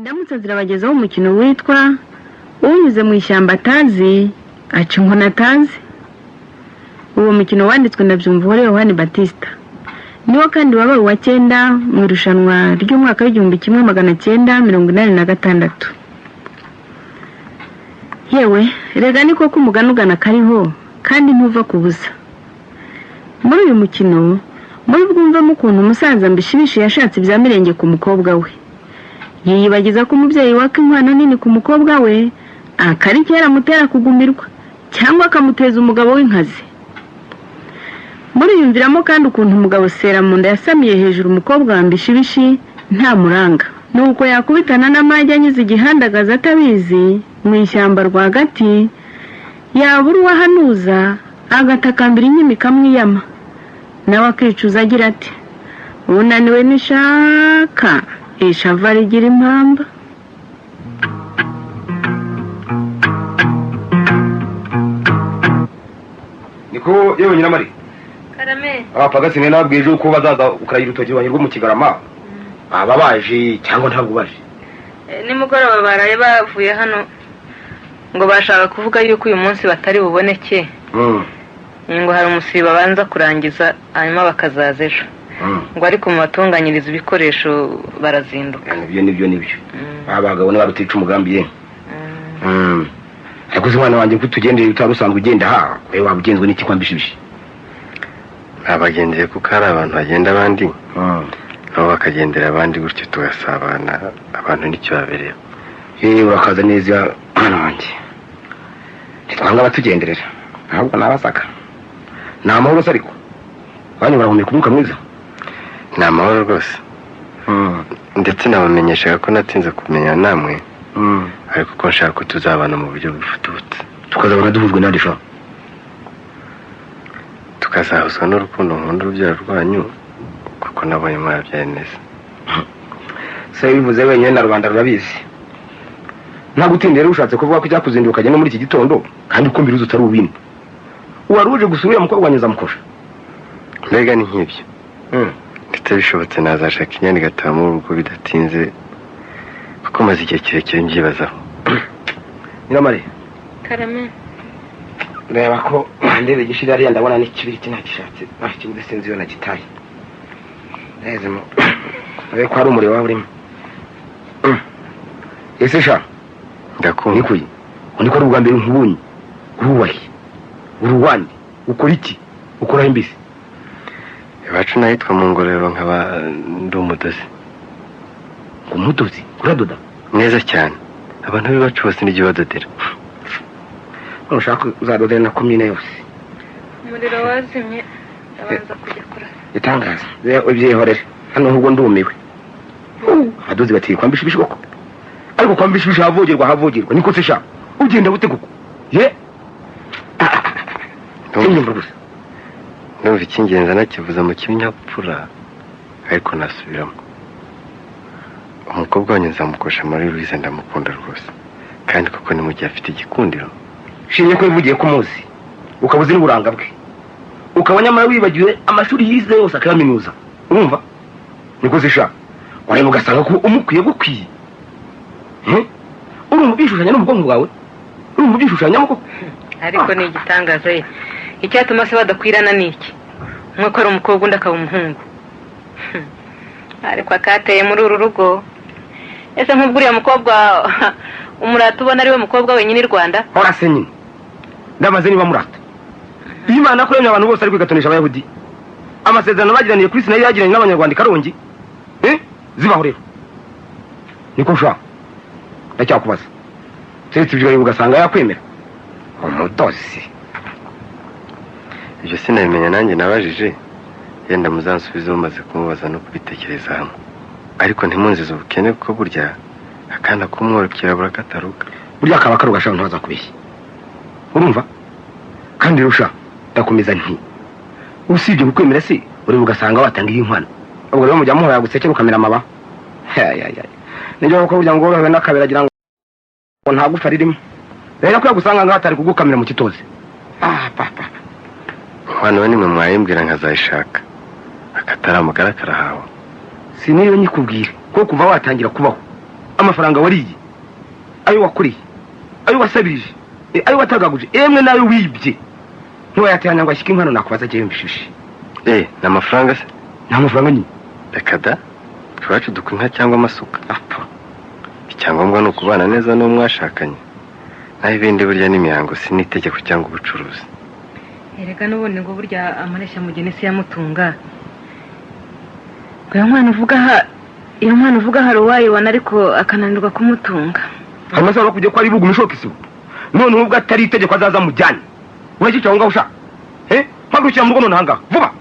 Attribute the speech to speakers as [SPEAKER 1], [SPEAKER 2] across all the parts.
[SPEAKER 1] Indamutsa zirabagezaho umukino witwa Unyuze mu ishyamba atazi aca inkoni atazi. Uwo mukino wanditswe na Byumvuhore J B. Niwo kandi wabaye wa 9 mu irushanwa ry'umwaka w'1986. Yewe rega niko kumuganugana kariho kandi ntuva kubuza. Muri uyu mukino muri bwumvamo ukuntu umusaza mbishibishi yashatse ibya mirenge ku mukobwa we. Yiyibagiza ko umubyeyi wake inkwano nini ku mukobwa we akari kera mutera kugumirwa cyangwa akamuteza umugabo w'inkazi. Muri yumviramo kandi ukuntu umugabo sera mu nda yasamiye hejuru umukobwa wambishibishi nta muranga. Nuko yakubitana n'amajya anyize igihandagaza atabizi mu ishyamba rwagati yabura uwahanuza agatakambira inyimika mwiyama. Nawe akicuza agira ati unaniwe nishaka ishava rigira impamba.
[SPEAKER 2] Niko yewe Nyiramari
[SPEAKER 3] Karame
[SPEAKER 2] abapagasi ne nabwije uko bazaza ukayira utogi banyirwa mu Kigarama aba baje cyangwa ntabwo baje.
[SPEAKER 3] Ni mugoroba baraye bavuye hano ngo bashaka kuvuga yuko uyu munsi batari buboneke. Ngo hari umusiba banza kurangiza hanyuma bakazaza ejo. Ngo ariko mu batunganyiriza ibikoresho barazinduka.
[SPEAKER 2] Nibyo abagabo ne barutica umugambi ye. Ariko umwana wanjye kutugendeye utarusanzwe ugenda ha we wabugenzwe n'iki kwambishibishi.
[SPEAKER 4] Abagendeye kuko ari abantu bagenda abandi nabo bakagendera abandi gutyo tugasabana abantu nicyo babereye.
[SPEAKER 2] Urakaza neza mwana wanjye. Twanga batugenderera ahubwo nabasaka na mahoro ariko banyura barahumeka umwuka mwiza.
[SPEAKER 4] Ni amahoro rwose. Ndetse nabamenyeshaga ko natinze kumenya namwe ariko ko nshaka ko tuzabana mu buryo bufututse
[SPEAKER 2] tukazabona duhujwe n'andi sha
[SPEAKER 4] tukazahuzwa n'urukundo nkunda urubyaro rwanyu kuko nabonye mwabyaye neza.
[SPEAKER 2] Se bivuze wenyine na Rwanda rurabizi. Nta gutindera ushatse kuvuga ko cyakuzinduka cyane muri iki gitondo kandi uko mbiruzi utari ubindi. Uwaruje gusubira mukobwa wanyuza mukosha.
[SPEAKER 4] Mbega ni nk'ibyo. Ndetse bishobotse nazashaka inyandiko gatamo urugo bidatinze kuko maze igihe kirekire mbyibazaho.
[SPEAKER 2] Nyiramari
[SPEAKER 3] Karame
[SPEAKER 2] reba ko ndebe gishira ari ndabona n'ikibiri ntagishatse bakibuze sinzi yo nagitaye. Nezemo we ko ari umuri wawe urimo. Ese sha
[SPEAKER 4] ndakumva
[SPEAKER 2] nikuyi uniko rubwa mbere nkubunyi uruwahi uruwandi ukora iki ukora imbisi.
[SPEAKER 4] Iwacu nahitwa mu ngororero nkaba ndi umudozi.
[SPEAKER 2] Umudozi uradoda
[SPEAKER 4] neza cyane abantu b'iwacu bose n'ibyo badodera.
[SPEAKER 2] Ushaka uzadodera na komine yose.
[SPEAKER 3] umuriro wazimye abanza kujya kura.
[SPEAKER 2] Itangaza ubyihorere hano ahubwo ndumiwe. Adozi bati kwambishibishi koko ariko kwambishibishi havogirwa niko se sha ugenda bute koko ye ndumva gusa
[SPEAKER 4] ndumva ikingenza nakivuza mu kibinyapfura ariko nasubiramo. Umukobwa wanyu nzamukosha muri Louise ndamukunda rwose kandi koko ni mu gihe afite igikundiro.
[SPEAKER 2] Shinye ko bivugiye ku munsi ukabuze n'uburanga bwe ukabanyamara wibagiwe amashuri yize yose akayaminuza urumva niko zisha waye mugasanga ko umukwiye gukwiye. Urumva bishushanya n'ubwonko bwawe urumva bishushanya muko
[SPEAKER 3] Ariko ni igitangaza ye. Icyatuma se badakwirana niki nkuko ari umukobwa undi akaba umuhungu. Ariko akateye muri uru rugo. Ese nkubwuriye mukobwa umurata ubona ari we mukobwa wenyine i Rwanda.
[SPEAKER 2] Hora se nyine ndamaze niba murata. Imana kuremya abantu bose ari kwigatonesha abayahudi. Amasezerano bagiraniye kuri Sinai yagiranye n'abanyarwanda Karongi. Zibaho rero. Niko sha ndacyakubaza. Seretse ibyo ugasanga yakwemera. Umudozi.
[SPEAKER 4] Ibyo sinabimenya nanjye nabajije yenda muzansubize mumaze kumubaza no kubitekereza hamwe. Ariko ntimunzize ubukene kuko burya akana kumworokera burakataruka.
[SPEAKER 2] Burya akaba karugasha ntaza kubeshya. Urumva? Kandi rusha ndakomeza nti usibye gukwemera se uri ugasanga watangiye inkwano. Ubwo rero mujya muhoya gusekera ukamera amaba. Nijyo ko burya ngo urabe nakaberagira ngo nta gufa ririmo. Rero ko yagusanga ngatari kugukamira mu kitoze. Papa.
[SPEAKER 4] Hano nimwe mwayimbwira nkazayishaka. Akatara mugarakara hawo.
[SPEAKER 2] Siniyo nyikubwire ko kuva watangira kubaho amafaranga wariye ayo wakuriye ayo wasabirije ayo watagaguje emwe nayo wibye ntiwayatehanya ngo ashyike inkwano nakubaza agiye mbishishi
[SPEAKER 4] ni amafaranga se?
[SPEAKER 2] ni amafaranga nyine.
[SPEAKER 4] Reka da twacu dukwa inka cyangwa amasuka apfa, icyangombwa ni ukubana neza n'uwo mwashakanye, naho ibindi burya n'imihango si n'itegeko cyangwa ubucuruzi.
[SPEAKER 3] Erega n'ubundi ngo burya amareshya mugeni si yamutunga. Iyo mwana uvuga hari uwayibona ariko akananirwa kumutunga.
[SPEAKER 2] Amasaro kujya ko ari bugume ishoka isi. None ubwo atari itegeko azaza mujyane. Uragica ngo usha. Mpagurukira mu rugo none hanga. Vuba.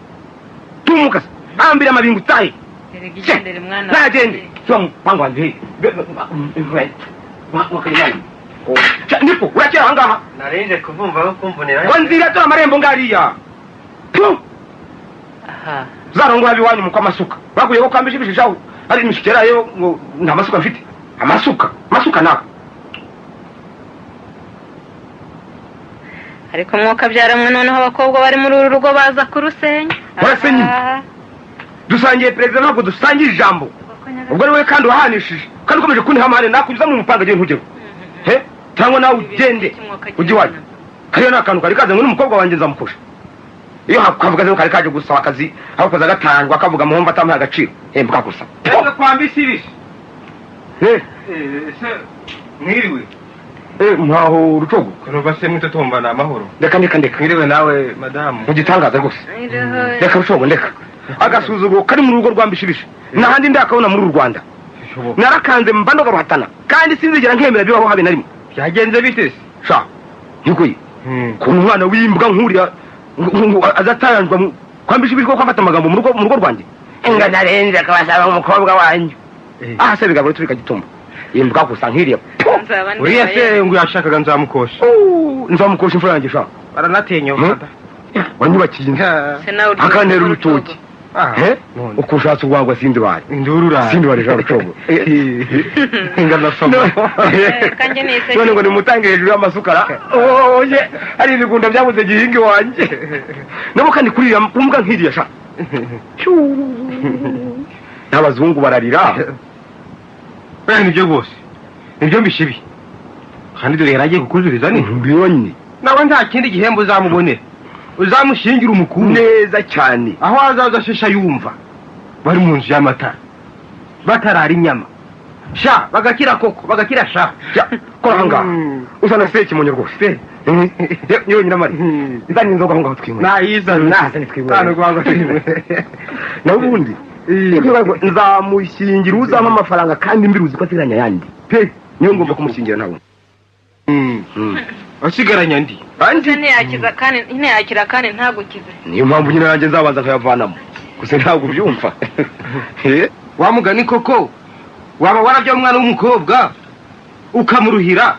[SPEAKER 2] Tumuka. Ambira amabingu tahe.
[SPEAKER 3] Erega igendere mwana.
[SPEAKER 2] Nagende. Cyo pangwa nzi. Wakayani. Nipo, urakira hanga.
[SPEAKER 4] Narenze kuvumva ko kumvunira.
[SPEAKER 2] Wanzira to amarembo ngariya.
[SPEAKER 3] Aha.
[SPEAKER 2] Zarongo abiwanyu mu kwamasuka. Bakuye ko kambisha bishishaho. Ari imishikera yo ngo nta masuka mfite. Amasuka nako.
[SPEAKER 3] Ariko mwuka byaramwe noneho abakobwa bari muri uru rugo baza kurusenya.
[SPEAKER 2] Barasenye. Dusangiye perezida ntabwo dusangiye ijambo. Ubwo ari we kandi wahanishije. Kandi ukomeje kuntihamane nakugiza mu mupanga gihe ntugero. Cyangwa nawe ugende ugiwaje. Kariyo nakantu kari kaze ngo n'umukobwa wanjye nzamukusha. Iyo hakuvuga zo kari kaje gusaba akazi aho koza gatangwa akavuga muhomba atamuha agaciro. Mbwa gusa.
[SPEAKER 5] Ese kwambisa ibishi. Se mwiriwe.
[SPEAKER 2] Mwaho urucogo.
[SPEAKER 5] Kuruba se mwito tomba na amahoro.
[SPEAKER 2] Ndeka.
[SPEAKER 5] Mwiriwe nawe madamu.
[SPEAKER 2] Mugitangaza rwose. Ndeka urucogo ndeka. Agasuzuguro kari mu rugo rwambishibishe. Nahandi ndakabona muri Rwanda. Narakanze mbando garuhatana. Kandi sinzigera nkemera bibaho habe narimo.
[SPEAKER 5] Byagenze bite se?
[SPEAKER 2] Sha. Yukoye. Ku mwana w'imbwa nkuriya azatayanjwa kwambishibishe ko kwafata amagambo mu rugo rwanjye. Enga narenze akabasaba umukobwa wanyu. Se bigaburo turi kagitumba. Imbwa gusa nkiriya.
[SPEAKER 5] Uriya se ngo yashakaga nzamukosha.
[SPEAKER 2] Nzamukosha imfura yanjye sha.
[SPEAKER 5] Baranatenyo fata.
[SPEAKER 2] Wanyubakiye inka. Akantera urutoki. Ukushatse ubwagwa sindi bari.
[SPEAKER 5] Indurura.
[SPEAKER 2] Sindi bari jaro cogo.
[SPEAKER 5] Ingana soma.
[SPEAKER 3] Kanje nise.
[SPEAKER 2] None ngo nimutange hejuru y'amasukara. Oye, ari ibigunda byabuze gihinge wanje. Nabo kandi kurira umbwa nkiriya sha. N'abazungu bararira.
[SPEAKER 5] Nibyo bose. Nibyo mbishibi. Kandi dore yaragiye kukuzuriza ni.
[SPEAKER 2] Mbiyonye.
[SPEAKER 5] Nawe nta kindi gihembo uzamubone. Uzamushingira umukuru
[SPEAKER 2] neza cyane.
[SPEAKER 5] Aho azaza shisha yumva. Bari mu nzu y'amatara. Batarara inyama. Sha bagakira koko, bagakira sha.
[SPEAKER 2] Koranga. Usana seki monyo rwose. Yo nyina mari. Ndani nzoga ngo twimwe.
[SPEAKER 5] Nayiza
[SPEAKER 2] nazane twimwe.
[SPEAKER 5] Kandi gwanga twimwe.
[SPEAKER 2] Nabundi. Nzamushingira uzama amafaranga kandi mbiruzi ko atiranya yandi. Niyo ngomba kumushingira nawe.
[SPEAKER 5] Asigaranya ndi.
[SPEAKER 3] Ntiyakira kandi ntagukize.
[SPEAKER 2] Niyo mpamvu nyine nanjye nzabanza nkayavanamo. Gusa ntabwo byumva.
[SPEAKER 5] Wa mugani koko. Waba warabye umwana w'umukobwa ukamuruhira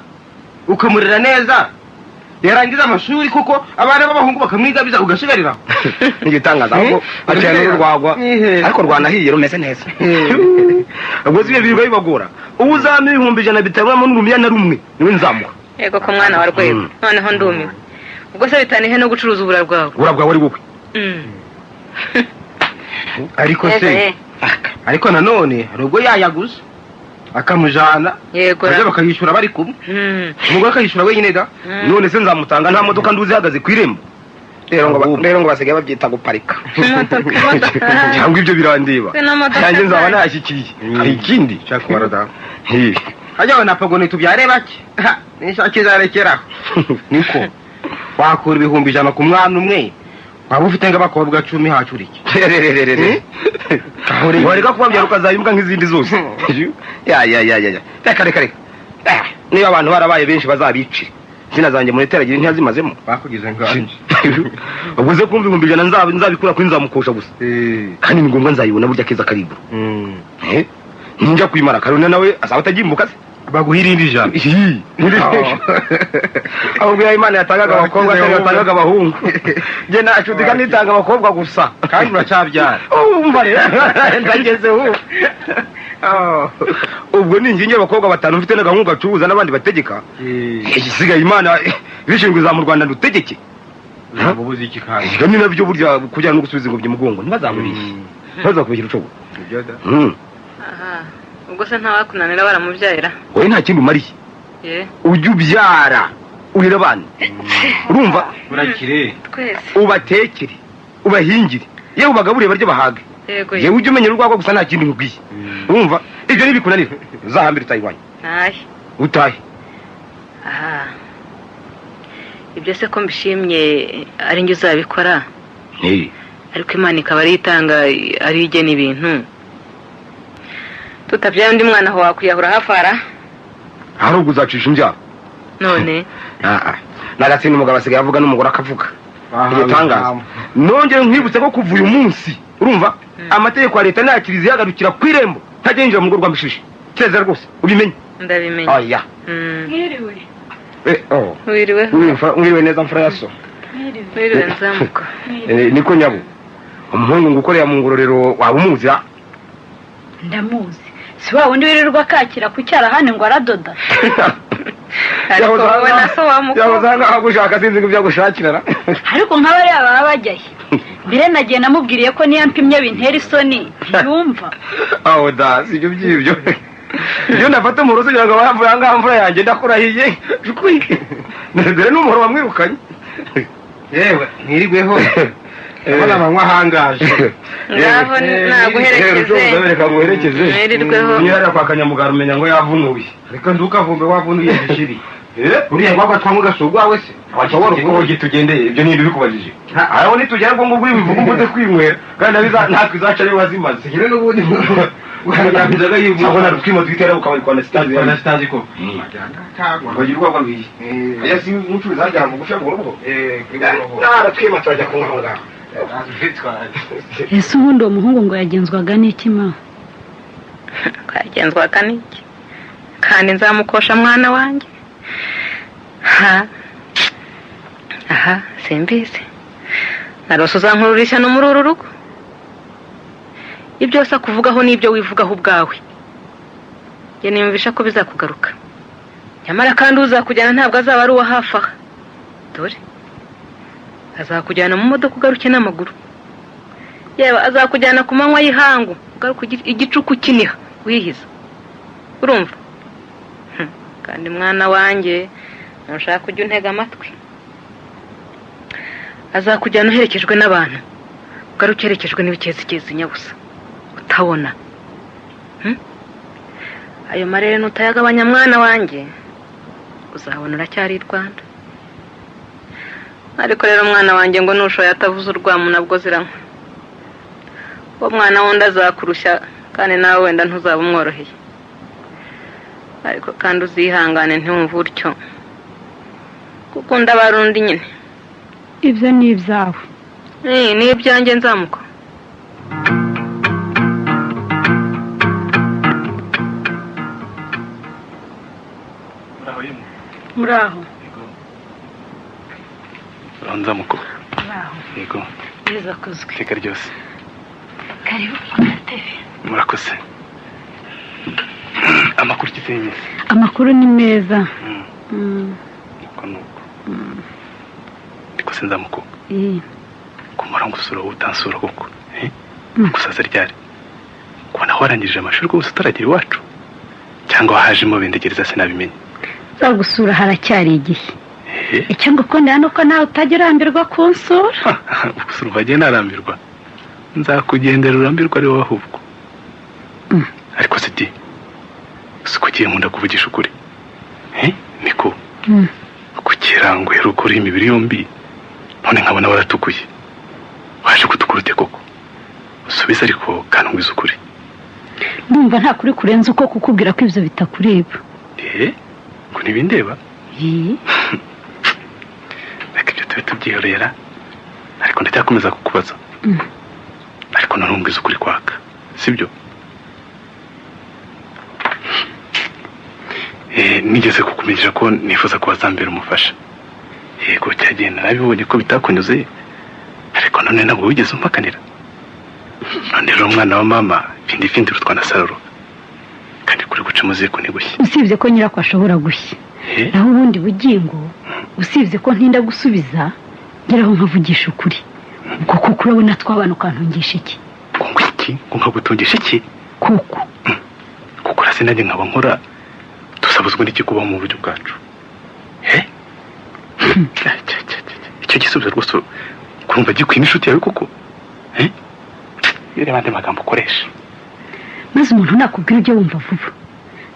[SPEAKER 5] ukamurera neza. Yarangiza amashuri koko abana b'abahungu bakamwigabiza ugashigarira.
[SPEAKER 2] Nigitangaza ahubwo acana n'urwagwa ariko rwanahiye rumeze neza. Ubwo zibe birirwa bibagora. Ubuzame 100 bitabamo n'urumiya na rumwe niwe nzamuka.
[SPEAKER 3] Yego ko mwana wa rwego. Noneho ndumiwe. Ubwo se bitanihe no gucuruza ubura bwawe.
[SPEAKER 2] Ubura bwawe ari wowe.
[SPEAKER 5] Ariko nanone rugo yayaguze akamujana
[SPEAKER 3] yego
[SPEAKER 5] baje bakayishura bari kumwe. Umugore akayishura wenyine da.
[SPEAKER 2] None se nzamutanga nta modoka nduzi hagaze kwirembo. Rero ngo basigaye babyita guparika. Cyangwa ibyo birandiba. Cyangwa nzaba nashyikiye. Hari ikindi
[SPEAKER 5] cyakubara da. Ajyawe na pagone tubyare bake. Nishakiza rekera. Niko. Wakura 100 ku mwana umwe. Waba ufite ng'abakobwa 10 hacurike.
[SPEAKER 2] Wareka kubambya rukazayimbwa nk'izindi zose. Ya. Reka. Niba abantu barabaye benshi bazabici. Zina zanjye muri teragira ntiyazimazemo.
[SPEAKER 5] Bakugize nganje.
[SPEAKER 2] Ubuze kumva 100 nzabikura kuri nzamukosha gusa. Kandi ni ngombwa nzayibona burya keza karibu. Ninja kwimara karone nawe asaba atagimbuka se.
[SPEAKER 5] Baguhirindi jambo.
[SPEAKER 2] Ahubwo ya Imana yatangaga abakobwa kandi yatangaga abahungu. Je nacudika nitanga abakobwa gusa.
[SPEAKER 5] Kandi uracabyara.
[SPEAKER 2] Umva rero ndageze ubu. Ubwo ninjye abakobwa batanu mfite n'agahungu gacuruza n'abandi bategeka. Igisigaye Imana bishinzwe za mu Rwanda ndutegeke.
[SPEAKER 5] Nabubuze iki kandi.
[SPEAKER 2] Ibyo ni nabyo burya kujyana no gusubiza ingobyi mugongo ntibazamubishye. Ntibazakubishira ucogo.
[SPEAKER 5] Ibyo da.
[SPEAKER 3] ubwo se ntawakunanira baramubyarira
[SPEAKER 2] wowe nta kindi umariye ujya ubyara urera abana urumva
[SPEAKER 5] urakire
[SPEAKER 3] twese
[SPEAKER 2] ubatekere ubahingire yewe ubagaburiye barye bahage yewe ujya umenyera urwagwa gusa nta kindi nkubwiye urumva ibyo nibikunanira uzahambira utayiwanye utahe
[SPEAKER 3] aha ibyo se ko mbishimye ari njye uzabikora ariko Imana ikaba ari itanga ari igena ibintu tutabyaye undi mwana aho wakwiyahura hafara
[SPEAKER 2] hari ubwo uzacisha imbyaro
[SPEAKER 3] none
[SPEAKER 2] nagatsinda umugabo asigaye avuga n'umugore akavuga igitangaza nongere nkwibutse ko kuva uyu munsi urumva amategeko ya leta nta kiriziya yagarukira ku irembo ntagenjira mu rugo rwa mbishije kireza rwose ubimenye
[SPEAKER 3] ndabimenye
[SPEAKER 2] oya
[SPEAKER 6] mwiriwe
[SPEAKER 2] mwiriwe neza mfura ya so
[SPEAKER 3] mwiriwe nzamuka
[SPEAKER 2] niko nyabo umuhungu ngo ukorera mu ngororero waba umuzi
[SPEAKER 6] ndamuzi si wa wundi wirirwa akakira ku cyarahani ngo aradoda
[SPEAKER 3] ariko wowe na so wamuko
[SPEAKER 2] yahoze ngaho gushaka sinzi ngo byagushakirara
[SPEAKER 6] ariko nk'abariya baba bajyaye mbere nagiye namubwiriye ko niyo mpimye bintera isoni yumva
[SPEAKER 2] aho da sibyo byibyo iyo nafata umuroso kugira ngo bavuye ngaho mvura yanjye ndakurahiye dore n'umuhoro wamwirukanye
[SPEAKER 5] yewe ntirigweho abana banywa ahangaje
[SPEAKER 3] ngaho naguherekeze
[SPEAKER 2] mwirirweho niyo hariya kwa kanyamugara umenya ngo yavunuye
[SPEAKER 5] reka ntukavumbe wavunuye igishiri uriya ngwagwa twamwe gasugwa we se
[SPEAKER 2] washobora uko tugendeye ibyo ni ibikubajije aho nitugera ngo ngubwo bivuga ubuze kwinywera kandi natwe izaca ari wazimaze
[SPEAKER 5] sigire n'ubundi
[SPEAKER 2] ukanyabizaga yivuga ngo natwimo twitera ukabari kwa
[SPEAKER 5] sitazi ko
[SPEAKER 2] bagira urwagwa rwiye aya si umucuruzi ajya mu gushaka urugo twima turajya kunkanga
[SPEAKER 6] ese ubundi uwo muhungu ngo yagenzwaga n'iki ma
[SPEAKER 3] yagenzwaga n'iki kandi nzamukosha mwana wanjye aha simbizi narose uzankururisha no muri uru rugo ibyo wese akuvugaho n'ibyo wivugaho ubwawe njye niyumvisha ko bizakugaruka nyamara kandi uzakujyana ntabwo azaba ari uwa hafi aha dore azakujyana mu modoka ugaruke n'amaguru yewe azakujyana ku manywa y'ihangu ugaruka igicuku kiniha wihiza urumva kandi mwana wanjye ntushaka kujya untega amatwi azakujyana uherekejwe n'abantu ugaruke uherekejwe n'ibikezi nyabusa utabona ayo marere nutayagabanya mwana wanjye uzabona uracyari i Rwanda ariko rero mwana wanjye ngo nushoye atavuze urwamu nabwo ziranywa uwo mwana wundi azakurushya kandi nawe wenda ntuzaba umworoheye ariko kandi uzihangane ntiwumve utyo kuko ndabarundi nyine
[SPEAKER 6] ibyo ni ibyawe
[SPEAKER 3] ni ibyanjye nzamuka
[SPEAKER 6] muraho
[SPEAKER 7] nzamuko
[SPEAKER 6] yego neza kozwe
[SPEAKER 7] iteka ryose
[SPEAKER 6] karibu kugatebe
[SPEAKER 7] murakoze amakuru kizenye
[SPEAKER 6] amakuru ni meza
[SPEAKER 7] uko nuko ndiko sinzamuko kumara ngusura utansura koko gusaza ryari kubona warangije amashuri rwose utaragira iwacu cyangwa wahajemo bendegereza sinabimenye
[SPEAKER 6] zagusura haracyari igihe icyo ngukundira nuko nawe utajya urambirwa kunsura
[SPEAKER 7] gusura uvagiye narambirwa nzakugendera urambirwa ari wowe ahubwo ariko siti sikugiye nkunda kuvugisha ukuri niko kugira ngo herukore imibiri yombi none nkabona waratukuye waje kutukurute koko usubiza ariko kandi ngwiza ukuri
[SPEAKER 6] ndumva nta kuri kurenza uko kukubwira ko ibyo bitakureba
[SPEAKER 7] ngo ntibindeba reka ibyo tube tubyihorera ariko ndacyakomeza kukubaza ariko ntumbwize ukuri kwaka sibyo nigeze kukumenyesha ko nifuza ko wazambera umufasha yego cyagenda nabibonye ko bitakunyuze ariko none ntabwo wigeze umpakanira none rero umwana wa mama findi rutwana saruro kandi kuri guca muziko ntigushye
[SPEAKER 6] usibye ko nyirako ashobora gushya naho ubundi bugingo usibye ko ntinda gusubiza ngeraho nkavugisha ukuri kuko kurabona twabana ukantungisha iki
[SPEAKER 7] ngo iki ngo nkagutungisha iki
[SPEAKER 6] kuko
[SPEAKER 7] se nanjye nkaba nkora dusabuzwa n'iki kubaho mu buryo bwacu icyo gisubizo rwose kurumva gikwiye n'inshuti yawe koko reba andi magambo ukoresha
[SPEAKER 6] maze umuntu nakubwira ibyo wumva vuba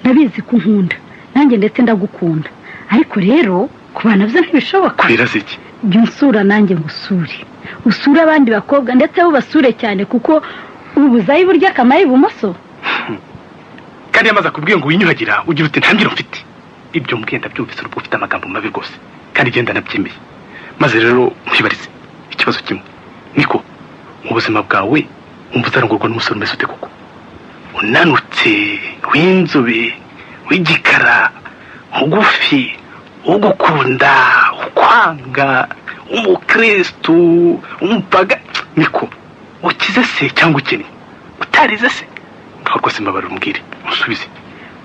[SPEAKER 6] ndabizi ko unkunda nanjye ndetse ndagukunda ariko rero kubana byo ntibishoboka
[SPEAKER 7] kwiraza iki
[SPEAKER 6] jya unsura nanjye ngusure usure abandi bakobwa ndetse ubasure cyane kuko ubuzayi burya akamara ibumoso
[SPEAKER 7] kandi yamaze akubwiye ngo winyuhagira ugira uti nta ngiro mfite ibyo mbwenda byumvise urwo ufite amagambo mabi rwose kandi genda nabyemeye maze rero nkwibarize ikibazo kimwe niko mu buzima bwawe wumva uzarongorwa n'umusore umeze ute koko unanutse w'inzobe w'igikara mugufi ugukunda ukwanga umukristu umupaga niko ukize se cyangwa ukennye utarize se ngaho rwose mbabarira umbwire musubize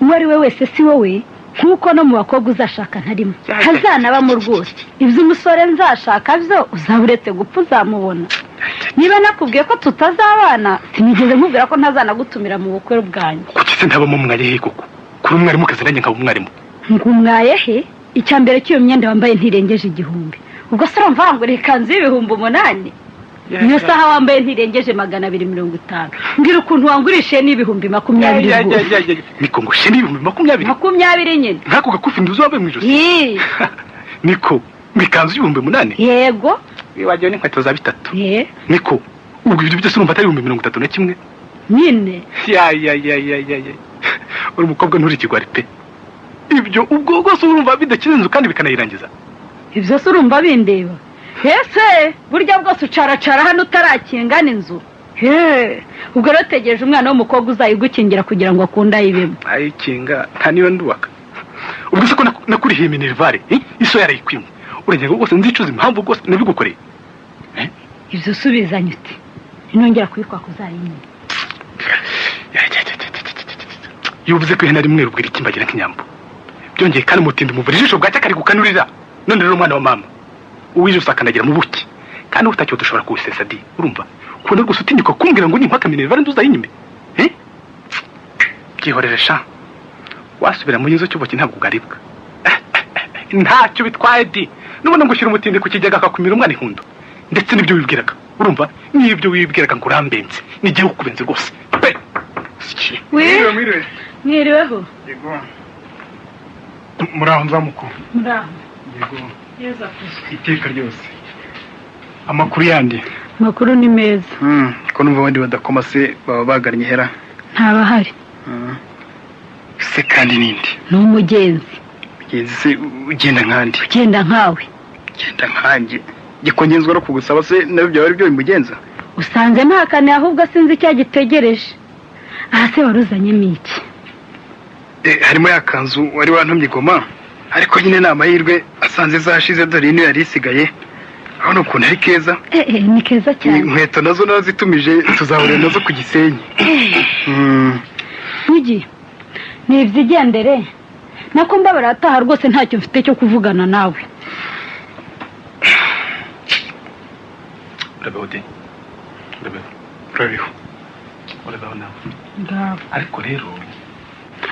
[SPEAKER 6] uwo ari we wese si wowe nk'uko no mu bakobwa uzashaka ntarimo hazanabamo rwose ibyo umusore nzashaka byo uzaba uretse gupfa uzamubona niba nakubwiye ko tutazabana sinigeze nkubwira ko ntazanagutumira mu bukwe bwanyu
[SPEAKER 7] kuki se ntabamo mwayehe koko kuri umwarimu kazi nanjye nkaba umwarimu
[SPEAKER 6] ngo umwayehe icya mbere cy'iyo myenda wambaye ntirengeje 1000 ubwo se urumva ngo ikanzu y'ibihumbi 8 niyo saha wambaye ntirengeje 250 mbwira ukuntu wangurishe n'ibihumbi 20
[SPEAKER 7] niko ngo she n'ibihumbi
[SPEAKER 6] 20 nyine
[SPEAKER 7] nkako gakufi nduzo wambaye mu ijosi niko ikanzu y'ibihumbi 8
[SPEAKER 6] yego
[SPEAKER 7] wibagiwe n'inkweto za 3 niko ubwo ibyo byose urumva atari 31
[SPEAKER 6] nyine
[SPEAKER 7] ya uri umukobwa nturi kigwari pe ibyo ubwo rwose urumva bidakirenze kandi bikanayirangiza
[SPEAKER 6] ibyo se urumva bindeba ese burya bwose ucaracara hano utarakingana inzu ubwo rero tegereje umwana w'umukobwa uzayigukingira kugira ngo akunde ayibemo
[SPEAKER 7] ayikinga nta niyo ndubaka ubwo se ko nakurihiye minervare iso yarayikwimwe urengera rwose nzicuza impamvu rwose nabigukoreye
[SPEAKER 6] ibyo usubizanye uti inongera kubikwa kuzayinyina
[SPEAKER 7] yuvuze ko ihena rimwe rubwira ikimbagira nk'inyambo byongeye kandi mutindi muvura ijisho bwacya kari gukanurira none rero umwana wa mama uwije usakanagira mu buki kandi utacyo dushobora kuwusesa di urumva kubona rwose utinyuka kumbwira ngo nimpaka minervare nduzayinyime byihorere sha wasubira mu yizo cyubuki ntabwo ugaribwa ntacyo bitwaye di nubona ngo ushyira umutindi ku kijyaga akakumira umwana ihundo ndetse n'ibyo wibwiraga urumva n'ibyo wibwiraga ngo urambenze n'igihe ukubenze rwose pe
[SPEAKER 6] mwiriweho
[SPEAKER 8] yego muraho nzamukuru
[SPEAKER 6] muraho
[SPEAKER 8] yego iteka ryose amakuru yandi
[SPEAKER 6] makuru ni meza
[SPEAKER 8] ko numva abandi badakoma se baba bagannye hera
[SPEAKER 6] ntabahari
[SPEAKER 8] se kandi nindi
[SPEAKER 6] ni umugenzi
[SPEAKER 8] se ugenda nkandi
[SPEAKER 6] ugenda nkawe
[SPEAKER 8] ugenda nkanjye gikongenzwa no kugusaba se nabyo byaba ari byo bimugenza
[SPEAKER 6] usanze ntakane ahubwo sinzi icyagitegereje aha se waruzanyemo iki
[SPEAKER 8] harimo ya kanzu wari wantumye igoma ariko nyine ni amahirwe asanze zashize dore niyo yari isigaye urabona ukuntu ari keza
[SPEAKER 6] ni keza cyane
[SPEAKER 8] inkweto nazo nazitumije tuzahurira nazo ku Gisenyi
[SPEAKER 6] Nigi ni ibyigendere nako mbabara ataha rwose ntacyo mfite cyo kuvugana nawe
[SPEAKER 7] urabode
[SPEAKER 8] urabiho
[SPEAKER 7] urabona
[SPEAKER 6] ngabo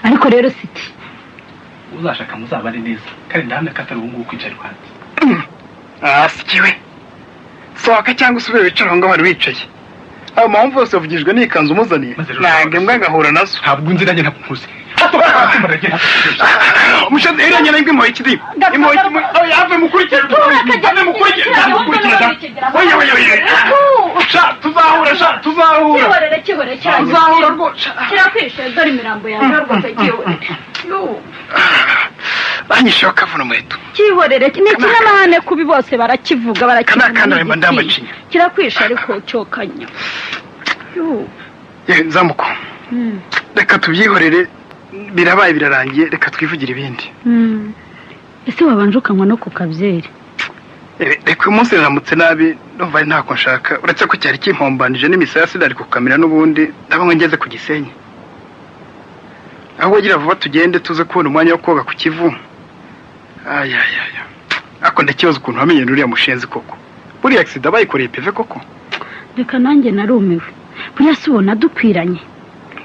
[SPEAKER 7] ariko
[SPEAKER 6] rero siti
[SPEAKER 7] uzashaka muzabane neza kandi ndahamya ko atari ubu ngubu kwicara iruhande
[SPEAKER 8] sikiwe sohoka cyangwa usubire wicara aho ngaho wari wicaye abo mpamvu yose wavugijwe n'ikanzu umuzaniye ntabwo mbwa ngahura nazo
[SPEAKER 7] ntabwo nzi nanjye ntabwo nkuzi
[SPEAKER 8] umushazi iranye na imwe ikidi imwe yave mukurikira tuzahura rwose
[SPEAKER 6] kirakwishe dore imirambo yawe rwose kihorere
[SPEAKER 8] banyisheho kavuna umuheto
[SPEAKER 6] kihorere ni kinamahane kubi bose barakivuga
[SPEAKER 8] barakivuga
[SPEAKER 6] kirakwishe ariko cyokanya
[SPEAKER 8] nzamuko reka tubyihorere birabaye birarangiye reka twivugire ibindi
[SPEAKER 6] ese wabanje ukanywa no ku kabyeri
[SPEAKER 8] reka uyu munsi riramutse nabi numva ari ntako nshaka uretse ko cyari kimpombanije n'imisaya sinari kukamira n'ubundi ndabona ngeze ku Gisenyi aho wagira vuba tugende tuze kubona umwanya wo koga ku Kivu ako ndakibaza ukuntu wamenye n'uriya mushenzi koko buriya accident bayikoreye peve koko
[SPEAKER 6] reka nanjye narumiwe buriya si ubona dukwiranye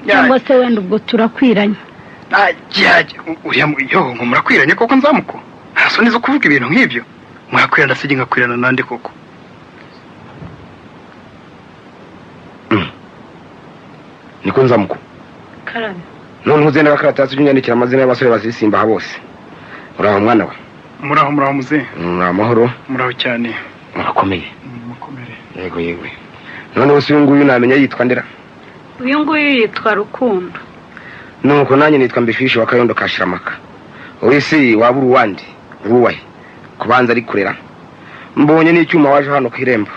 [SPEAKER 6] cyangwa se wenda ubwo turakwiranye
[SPEAKER 8] ajya uriya yo ngo murakwiranye koko nzamuko ntasoni zo kuvuga ibintu nk'ibyo mwakwirana sigi ngakwirana nande koko
[SPEAKER 2] niko nzamuko
[SPEAKER 3] Karame
[SPEAKER 2] none uzenda akaratasi unyandikira amazina y'abasore bazisimba bose uraho mwana we
[SPEAKER 8] muraho muze
[SPEAKER 2] amahoro
[SPEAKER 8] muraho cyane
[SPEAKER 2] murakomeye
[SPEAKER 8] mukomere
[SPEAKER 2] yego none wese uyu nguyu namenya yitwa ndera
[SPEAKER 6] uyu nguyu yitwa Rukundo
[SPEAKER 2] nuko nanjye nitwa Mbifishi wa Kayondo ka Shiramaka wese wabura uwandi uwahe kubanza ari kurera mbonye n'icyuma waje hano ku irembo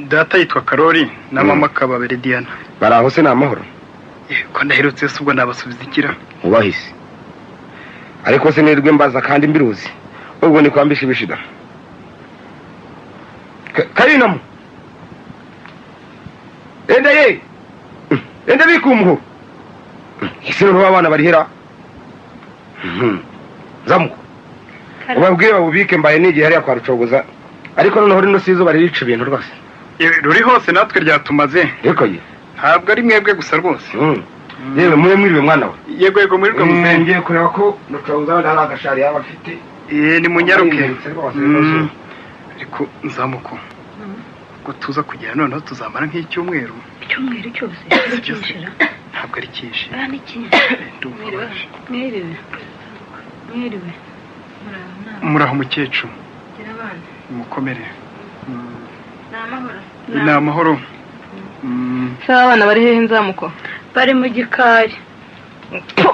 [SPEAKER 8] data yitwa Karori na mama Kababere Diana
[SPEAKER 2] baraho se n'amahoro
[SPEAKER 8] ko ndaherutse subwo nabasubiza ikira
[SPEAKER 2] ubahise ariko se nirwe mbaza kandi mbiruzi ubwo ni kwambisha ibishida Karinamu ende bikumho ese no abana barihera zamuko ubabwire babubike mbaye n'igihe hariya kwa Rucogoza ariko noneho rino sizo baririca ibintu rwose
[SPEAKER 8] ruri hose natwe ryatumaze
[SPEAKER 2] reko ye
[SPEAKER 8] ntabwo ari mwebwe gusa rwose
[SPEAKER 2] yewe mwiriwe mwana we
[SPEAKER 8] yego mwiriwe
[SPEAKER 2] ngiye kureba ko Rucogoza hari agashari yaba afite
[SPEAKER 8] ni munyaruke ariko nzamuko ko tuza kugera noneho tuzamara nk'icyumweru
[SPEAKER 6] cyose
[SPEAKER 8] ntabwo ari cyinshi
[SPEAKER 6] mwiriwe
[SPEAKER 8] muraho mukecuru mukomere ni amahoro
[SPEAKER 3] se abana bari hehe nzamuko
[SPEAKER 6] bari mu gikari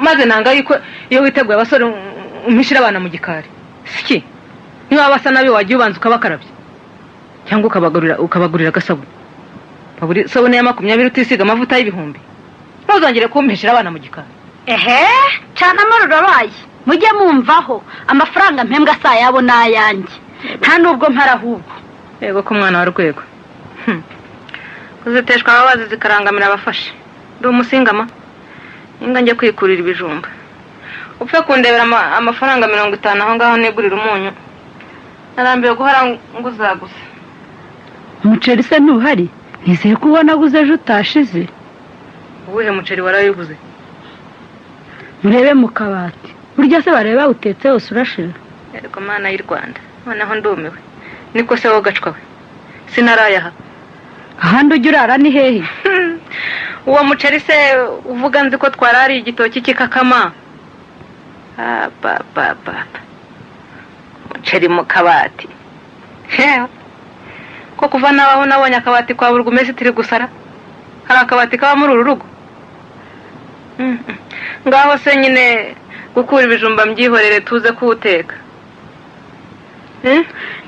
[SPEAKER 3] maze nanga yuko iyo witeguye abasore umishira abana mu gikari siki niba basa nabi wagiye ubanza ukabakarabya cyangwa ukabagurira agasabune baburi sabune ya 20 utisiga amavuta y'ibihumbi ntuzongere kumpishira abana mu gikari
[SPEAKER 6] cyane amaro rabaye mujye mumvaho amafaranga mpembwa saa yabo nayanjye nta nubwo mparahubwo
[SPEAKER 3] yego ko mwana wa Rwego kuziteshwa ababazi zikarangamira abafashe ndi umusingama inga njye kwikurira ibijumba upfe kundebera amafaranga 50 aho ngaho negurira umunyu narambiye guhora nguzaguza
[SPEAKER 6] umuceri se ntuhari nizeye ko ubona guze ejo utashize
[SPEAKER 3] ubuhe muceri warayiguze
[SPEAKER 6] murebe mu kabati burya se bareba utetse hose urashira
[SPEAKER 3] yego mana y'u Rwanda noneho ndumiwe niko se wogacwa we sinarayaha
[SPEAKER 6] ahandi ujya urara ni hehe
[SPEAKER 3] uwo muceri se uvuga nzi ko twarari igitoki kikakama muceri mu kabati ko kuva nabaho nabonye akabati kwa burugumesi tiri gusara hari akabati kaba muri uru rugo ngaho se nyine gukura ibijumba mbyihorere tuze kuwuteka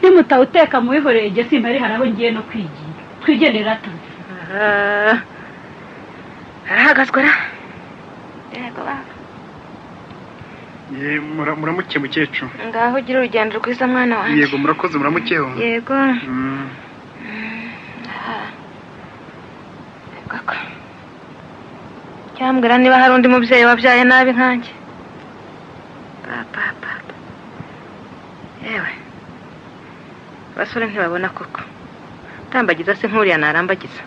[SPEAKER 6] nimutawuteka muwihorere igihe simba ari haraho ngiye no kwigira twigendera tuzi
[SPEAKER 3] arahagazwe ra yego
[SPEAKER 8] muramuke mukecuru
[SPEAKER 3] ngaho ugira urugendo rwiza mwana wanjye
[SPEAKER 8] yego murakoze muramukeho
[SPEAKER 3] yego cyambwira niba hari undi mubyeyi wabyaye nabi nkanjye yewe basore ntibabona koko tambagiza se nkuriya narambagiza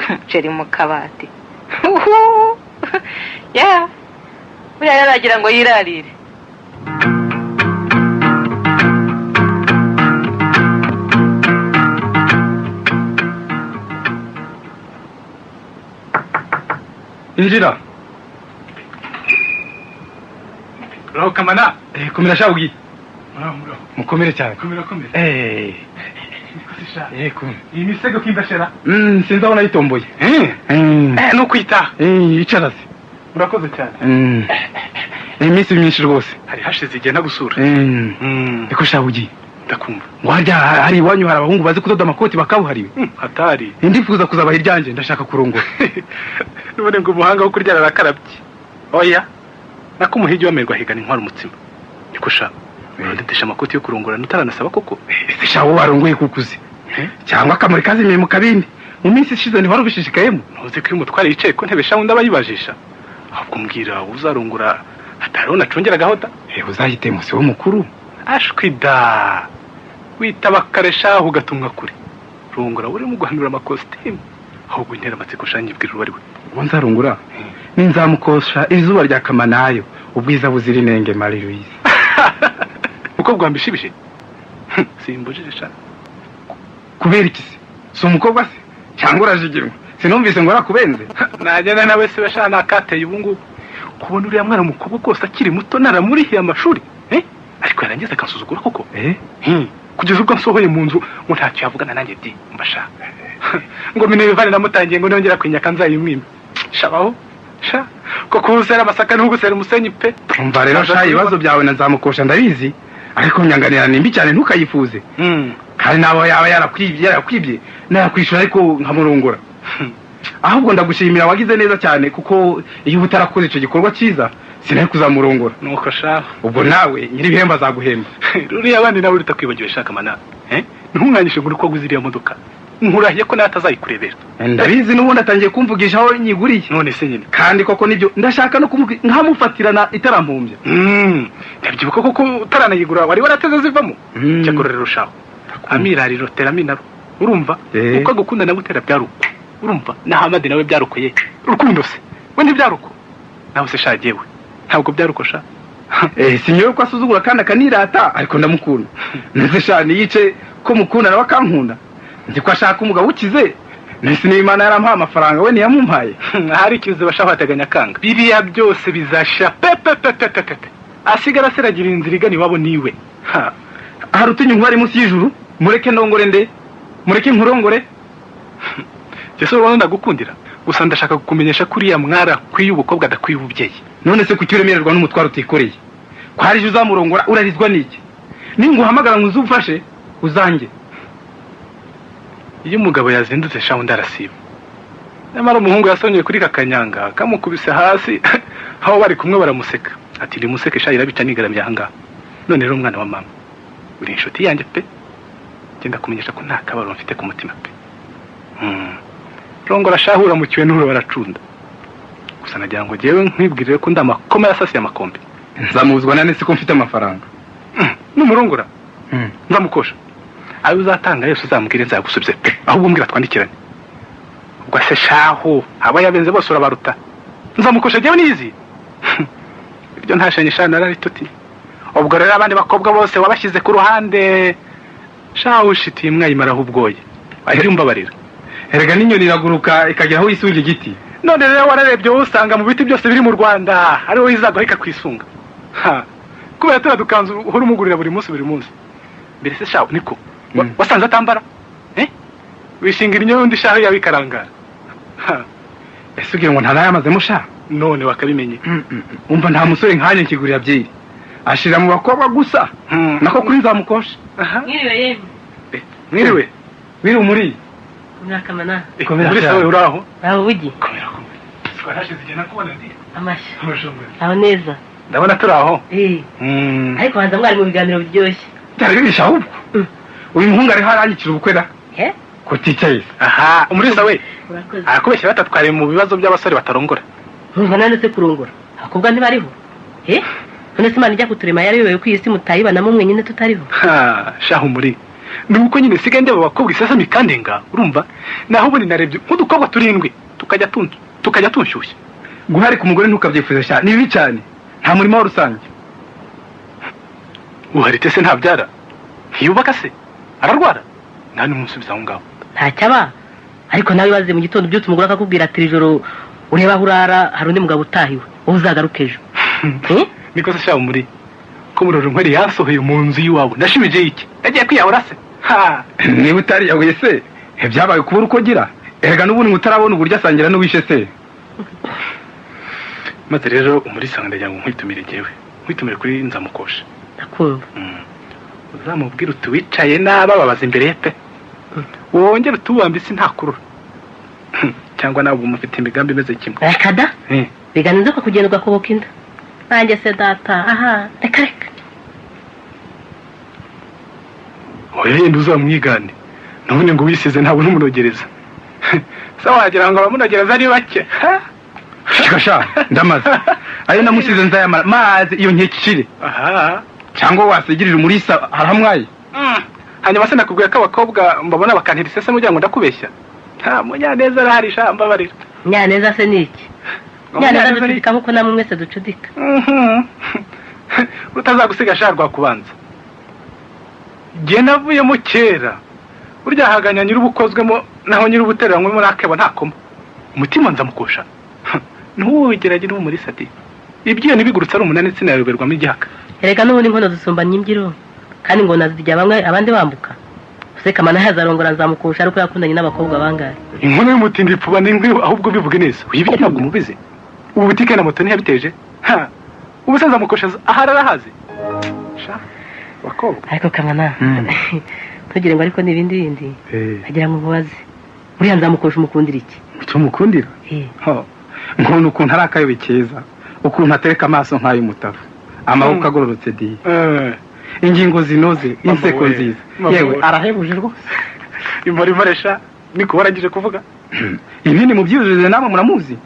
[SPEAKER 3] umuceri mu kabati ya buriya yaragira ngo yirarire
[SPEAKER 2] injira
[SPEAKER 7] uraho kamana
[SPEAKER 2] komera shawugi
[SPEAKER 7] muraho
[SPEAKER 2] mukomere cyane
[SPEAKER 7] komera
[SPEAKER 2] iyi misego kindashera sinzi aho nayitomboye
[SPEAKER 7] no kwita
[SPEAKER 2] yicara se
[SPEAKER 7] murakoze cyane
[SPEAKER 2] iminsi myinshi rwose
[SPEAKER 7] hari hashize igihe nagusura
[SPEAKER 2] eko shawugi
[SPEAKER 7] ndakumva
[SPEAKER 2] ngo harya hari iwanyu hari abahungu bazi kudoda amakoti bakabuhariwe
[SPEAKER 7] hatari
[SPEAKER 2] ndifuza kuzabaha iryanjye ndashaka kurongora
[SPEAKER 7] none ngo umuhanga wo kuryara arakarabye oya nako umuhigi wamerwa higana intwara umutsima niko sha ndetesha amakoti yo kurongora nutaranasaba koko
[SPEAKER 2] ese shawo warongoye kukuze cyangwa akamuri kazimiye mu kabindi mu minsi ishize ntihora ubishishikayemo
[SPEAKER 7] ntuzi ko iyo umutware yicaye ku ntebe shawo ndabayibajisha ahubwo mbwira uzarongora hatariho nacongera gahota
[SPEAKER 2] uzahite musi wo mukuru
[SPEAKER 7] ashwida witaba karesha ugatumwa kure rongora uri mu guhanura amakositimu ahubwo intera amatsiko shanyibwira uwo ari we.
[SPEAKER 5] uwo nzarungura ninzamukosha izuba rya kamanayo ubwiza buzira inenge Marie Louise.
[SPEAKER 7] Umukobwa wambishibije simbujije sha.
[SPEAKER 5] Kubera iki se? Si umukobwa se cyangwa urajigirwa? Sinumvise ngo arakubenze.
[SPEAKER 7] Najyana nawe se bashana akateye ubu ngubu. Kubona uriya mwana umukobwa kose akiri muto naramurihiye amashuri ariko yarangiza akansuzugura koko kugeza ubwo nsohoye mu nzu ngo ntacyo yavugana nanjye di mbasha ngo Minerva namutangiye ngo nongera kwinyaka nzayimwima shabaho sha ko kusera amasaka n'ugusera umusenyi pe.
[SPEAKER 5] Umva rero sha ibibazo byawe nazamukosha ndabizi ariko nyanganira nimbi cyane ntukayifuze kandi nabo yaba yarakwibye nayakwishura ariko nkamurungura. Ahubwo ndagushimira wagize neza cyane kuko iyo utarakoze ico gikorwa cyiza sinari kuzamurongora.
[SPEAKER 7] Nuko sha
[SPEAKER 5] ubwo nawe nyiri bihemba azaguhemba.
[SPEAKER 7] Ruriya abandi nawe utakwibagiwe shaka mana ntumwanyishe ngo uko guziriya modoka nkurahiye ko natazayikurebera.
[SPEAKER 5] Ndabizi n'ubundi atangiye kumvugisha aho nyiguriye.
[SPEAKER 7] None se nyine
[SPEAKER 5] kandi koko nibyo ndashaka no nkamufatirana itarampumbya.
[SPEAKER 7] Ndabyibuka koko utaranayigura wari warateze zivamo cyakorera rushaho amirariro teraminaro urumva uko gukunda na gutera byaruko urumva na Hamadi nawe byarukoye urukundo se we ntibyaruko nawe se shagewe ntabwo byaruko sha.
[SPEAKER 5] Sinyoye ko asuzugura kandi akanirata ariko ndamukunda. Nese sha niyice ko mukunda nawe akankunda nzi ko ashaka umugabo ukize nese n'Imana yarampaye amafaranga we niyamumpaye.
[SPEAKER 7] Hari ikize bashaka bateganya kanga biriya byose bizasha pepe asigara seragira inzira igani wabo niwe
[SPEAKER 5] hari utunye nkwari munsi y'ijuru mureke ndongore nde mureke nkurongore.
[SPEAKER 7] Yesu ubona ndagukundira gusa ndashaka kukumenyesha kuri ya mwara kwiye ubukobwa adakwiye ububyeyi.
[SPEAKER 5] None se kuki uremererwa n'umutwaro utikoreye ko hari uzamurongora urarizwa niki ninguhamagara ngo uzufashe uzange.
[SPEAKER 7] Iyo umugabo yazindutse shaho ndarasiba nyamara umuhungu yasonye kuri kakanyanga kamukubise hasi aho bari kumwe baramuseka ati ni museke sha irabica nigaramye aha ngaha. None rero umwana wa mama uri inshuti yanjye pe genda kumenyesha ko nta kabaro mfite ku mutima pe. Rongora shahura mu kiwe n'uro baracunda gusa nagira ngo jewe nkwibwirire ko ndamakoma yasasiye amakombe.
[SPEAKER 5] Nzamuzwa nane siko mfite amafaranga
[SPEAKER 7] n'umurongora nzamukosha ayo uzatanga yose uzamubwire nzagusubize pe ahubwo mbwira twandikirane. Ubwo se shaho aba yabenze bose urabaruta nzamukosha jewe nizi ibyo ntashanyisha narari tuti. Ubwo rero abandi bakobwa bose wabashyize ku ruhande shaho ushitiye mwayimara ubwoye abyumbabarira.
[SPEAKER 5] Erega n'inyoni iraguruka ikagera aho yisunga igiti.
[SPEAKER 7] None rero wararebye usanga mu biti byose biri mu Rwanda ariho izagahika kwisunga kubera turadukanzu uhora umugurira buri munsi. Mbere se shaho niko wasanze atambara wishingira inyo undi shaho yawe ikarangara.
[SPEAKER 5] Ese ugira ngo ntanayamazemo sha
[SPEAKER 7] none wakabimenye.
[SPEAKER 5] Umva nta musore nkanye nkigurira byeri ashira mu bakobwa gusa nako kuri nzamukosha.
[SPEAKER 3] Mwiriwe yemwe.
[SPEAKER 7] Mwiriwe
[SPEAKER 5] muri
[SPEAKER 3] Mwakamana.
[SPEAKER 7] Muri sawe uraho?
[SPEAKER 3] Aho ugi.
[SPEAKER 7] Komera. Twahashize igena kubona ndi.
[SPEAKER 3] Amashyi. Aho neza.
[SPEAKER 7] Ndabona turaho.
[SPEAKER 3] Ariko hanza mwari mu biganiro biryoshye.
[SPEAKER 5] Cyari bisha ahubwo. Uyu muhungu ari haranyikira ubukwera. Ko ticaye.
[SPEAKER 7] Aha, muri sawe.
[SPEAKER 3] Urakoze.
[SPEAKER 7] Akubeshya batatware mu bibazo by'abasore batarongora.
[SPEAKER 3] Numva nande se kurongora. Akubwa ntibariho. None se Imana ijya kuturema yariyobewe ko iyi si mutayibanamo mwe nyine tutariho.
[SPEAKER 7] Shaho muri nuko nyine sigaye ndeba bakobwa isesami kandenga urumva naho ubundi narebye nk'udukobwa turindwi tukajya tunshyushya.
[SPEAKER 5] Guhari ku mugore ntukabyifuza cyane ni bibi cyane nta murimo wa rusange.
[SPEAKER 7] Uharite se ntabyara ntiyubaka se ararwara nta n'umusubiza aho ngaho
[SPEAKER 3] ntacyaba ariko nawe baze mu gitondo byose umugore akakubwira ati ijoro ureba urara hari undi mugabo utahiwe wowe uzagaruka ejo.
[SPEAKER 7] Niko se shaho muri ko muroro nkwari yasohoye mu nzu y'iwabo ndashimije iki yagiye kwiyahura se
[SPEAKER 5] niba utari yawe se byabaye kubura uko gira erega n'ubundi mutarabona uburyo asangira n'uwishe se.
[SPEAKER 7] Maze rero umurisanga ndagira ngo nkwitumire jewe nkwitumire kuri nzamukosha.
[SPEAKER 3] Ndakumva.
[SPEAKER 7] Uzamubwira utuwicaye naba babaza imbere ye pe wongera utuwambise nta kurura cyangwa nawe umufite imigambi imeze kimwe.
[SPEAKER 3] Akada biganze ko kugenda ugakoboka inda nanjye se data reka
[SPEAKER 7] oya yenda uzamwigane none ngo wisize ntabwo n'umunogereza sawa wagira ngo abamunogereza ari bake.
[SPEAKER 5] Shikasha ndamaze ayo namusize nzayamara maze iyo nkekishire cyangwa wasigirira umurisa harahamwaye.
[SPEAKER 7] Hanyuma se nakubwiye ko abakobwa mbabona bakantira isese mugira ngo ndakubeshya nta munyaneza arahari ishyamba barira.
[SPEAKER 3] Munyaneza se ni iki? Munyaneza ducudika nk'uko namwe mwese ducudika.
[SPEAKER 7] Utazagusiga sharwa kubanza. Jye navuyemo kera. Burya haganya nyir'ubukozwemo naho nyir'ubuteranywemo nakeba ntakoma. Umutima nzamukosha. Ntuwigeragira muri sati. Ibyo nibigurutsa ari umunani sinayoberwamo igihaka.
[SPEAKER 3] Erega n'ubundi inkono dusumbanya imbyiro. Kandi ngo nazirya bamwe abandi bambuka. Useka mana hazarongora nzamukosha ariko yakundanye n'abakobwa bangahe.
[SPEAKER 7] Inkono y'umutindi ipfuba n'ingwe ahubwo bivuge neza. Uyibye ntabwo mubize. Ubu butike na moto ntiyabiteje. Ubusaza mukosha ahararahazi. Sha bakobwa.
[SPEAKER 3] Ariko kamana. Tugire ngo ariko n'ibindi bindi. Agira ngo mubaze. Buriya nzamukosha umukundira iki?
[SPEAKER 5] Icyo mukundira? Nk'umuntu ukuntu ari akayobe keza. Ukuntu atereka amaso nk'ay'umutavu. Amaboko agororotse di. Ingingo zinoze, inseko nziza. Yewe arahebuje rwose.
[SPEAKER 7] Imori maresha niko warangije kuvuga.
[SPEAKER 5] Ibindi mubyujuje namwe muramuzi.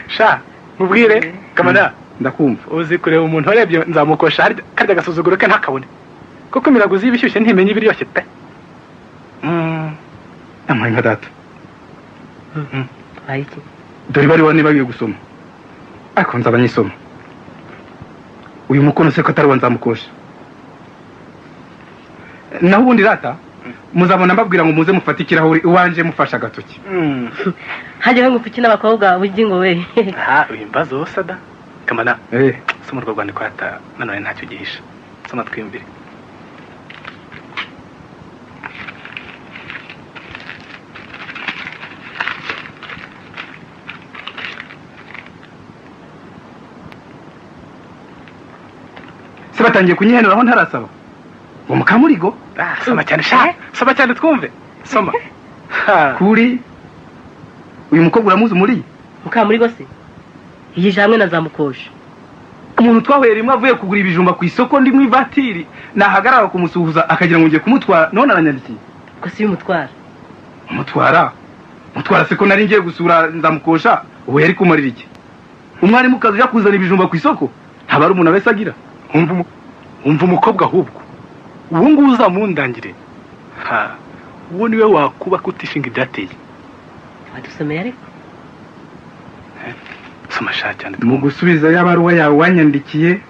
[SPEAKER 7] Sha mubwire kamana
[SPEAKER 5] ndakumva.
[SPEAKER 7] Uzi kureba umuntu warebye nzamukosha harya karya gasuzuguro ke ntakabone. Koko miraguzi y'ibishyushye ntimenye ibiryoshye pe.
[SPEAKER 5] Amanya data.
[SPEAKER 3] Ayiki.
[SPEAKER 5] Dore bari wane bagiye gusoma. Ariko nzabanyisoma. Uyu mukono se ko atari wanzamukosha. Naho ubundi data muzabona mbabwira ngo muze mufatikira aho uwanje mufasha gatoki.
[SPEAKER 3] Hajye ngo kuki n'abakobwa bugingo we.
[SPEAKER 7] Imbazo sada. Kamana. Soma urwo rwandiko hata nanone ntacyo gihisha. Soma twiyumvire.
[SPEAKER 5] Se batangiye kunyihenura aho ntarasaba. Ngo mukamurigo?
[SPEAKER 7] Soma cyane sha. Soma cyane twumve. Soma.
[SPEAKER 5] Kuri uyu mukobwa uramuzi muri?
[SPEAKER 3] Mukamurigo se? Iyi jamwe nazamukosha.
[SPEAKER 5] Umuntu twahwera rimwe avuye kugura ibijumba ku isoko ndi mu ivatiri nahagarara kumusuhuza akagira ngo ngiye kumutwara none aranyandikiye.
[SPEAKER 3] Ko si umutwara.
[SPEAKER 5] Mutwara se ko nari ngiye gusura nzamukosha ubu yari kumarira iki? Umwarimu kazi yakuzana ibijumba ku isoko ntaba ari umuntu wese agira.
[SPEAKER 7] Umva umukobwa ahubwo. Ubu ngubu uzamundangire. Uwo niwe wakuba kutishinga ibyateye.
[SPEAKER 3] Wadusomeye ariko.
[SPEAKER 7] Soma sha cyane.
[SPEAKER 5] Mu gusubiza y'abaruwa yawe wanyandikiye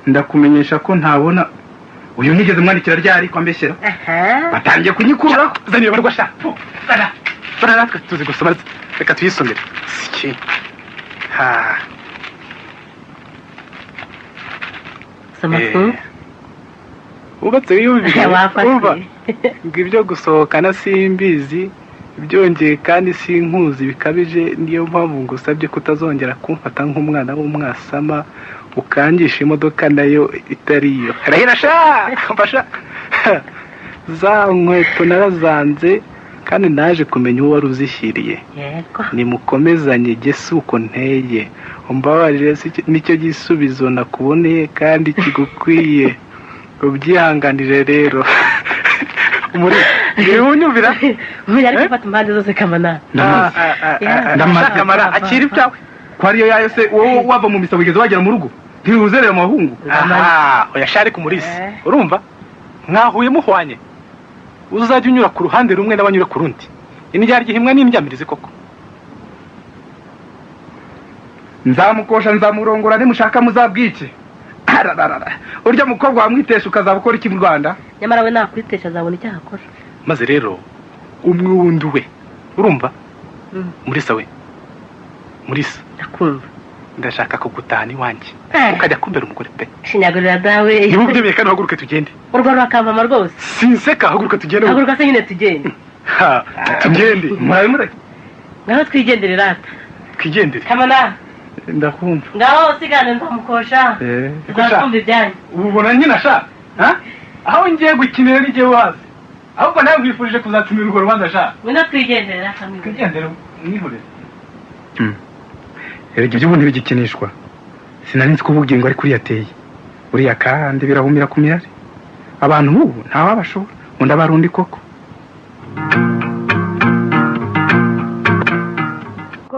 [SPEAKER 5] ndakumenyesha ko ntabona uyu nigeze mwandikira ryari ko ambeshyera. Batangiye kunyikurura
[SPEAKER 7] zanira barwa sha. Bara natwe tuzi gusoma reka tuyisomere. Siki.
[SPEAKER 3] Samafu.
[SPEAKER 7] Ubatse wiyumvire. Umva. Ngibyo gusohokana simbizi. Byongeye kandi sinkuzi bikabije niyo mpamvu ngusabye kutazongera kumfata nk'umwana w'umwasama ukangisha imodoka nayo itariyo. Rahira sha. Mfasha. Za nkweto narazanze kandi naje kumenya uwo waruzishyiriye.
[SPEAKER 3] Yego.
[SPEAKER 7] Nimukomezanye Yesu uko nteye. Umbabarire nicyo gisubizo nakuboneye kandi kigukwiye. Ubyihanganire rero. Umuri unyumvira?
[SPEAKER 3] Uyu ari gufata impande zose kamana.
[SPEAKER 7] Kamara akiri byawe.
[SPEAKER 5] Ko ariyo yayo se wowe wava mu misa wigeze wagera mu rugo. Ntiwuzerera mu bahungu.
[SPEAKER 7] Oya shari ku murisi. Urumva? Mwahuye muhwanye. Uzajya unyura ku ruhande rumwe n'abanyura ku rundi. Indyari gihimwa n'indyamirize koko.
[SPEAKER 5] Nzamukosha nzamurongora nimushaka muzabwice. Urya mukobwa wamwitesha ukazaba ukora iki mu Rwanda?
[SPEAKER 3] Nyamara we nakwitesha azabona icyo akora.
[SPEAKER 7] Maze rero umwe wundi we. Urumva? Murisa we. Murisa.
[SPEAKER 3] Ndakumva.
[SPEAKER 7] Ndashaka kugutana iwanjye. Ukajya kumbera umugore pe.
[SPEAKER 3] Shinyagurira dawe.
[SPEAKER 7] Nibubyemeye kandi haguruke tugende.
[SPEAKER 3] Urwo rwakavama rwose.
[SPEAKER 7] Sinseka haguruka tugende.
[SPEAKER 3] Haguruka se nyine tugende.
[SPEAKER 7] Tugende.
[SPEAKER 5] Murabimura.
[SPEAKER 3] Ngaho twigendere rata.
[SPEAKER 7] Twigendere.
[SPEAKER 3] Kamana.
[SPEAKER 5] Ndakumva.
[SPEAKER 3] Ngaho sigane nzamukosha. Nzakumva ibyanyu.
[SPEAKER 5] Ubona nyina sha? Aho ngiye gukinira n'igihe wazi. Ahubwo nawe wifurije kuzatumira urwo rubanza sha.
[SPEAKER 3] Wenda twigendere rata mwe.
[SPEAKER 5] Twigendere mwihore. Erega ibyo ubundi bigikinishwa. Sinari nzi kuvuga ngo ari kuri yateye. Uriya kandi birahumira ku mirari. Abantu ubu ntawabashobora. Undi abarundi koko.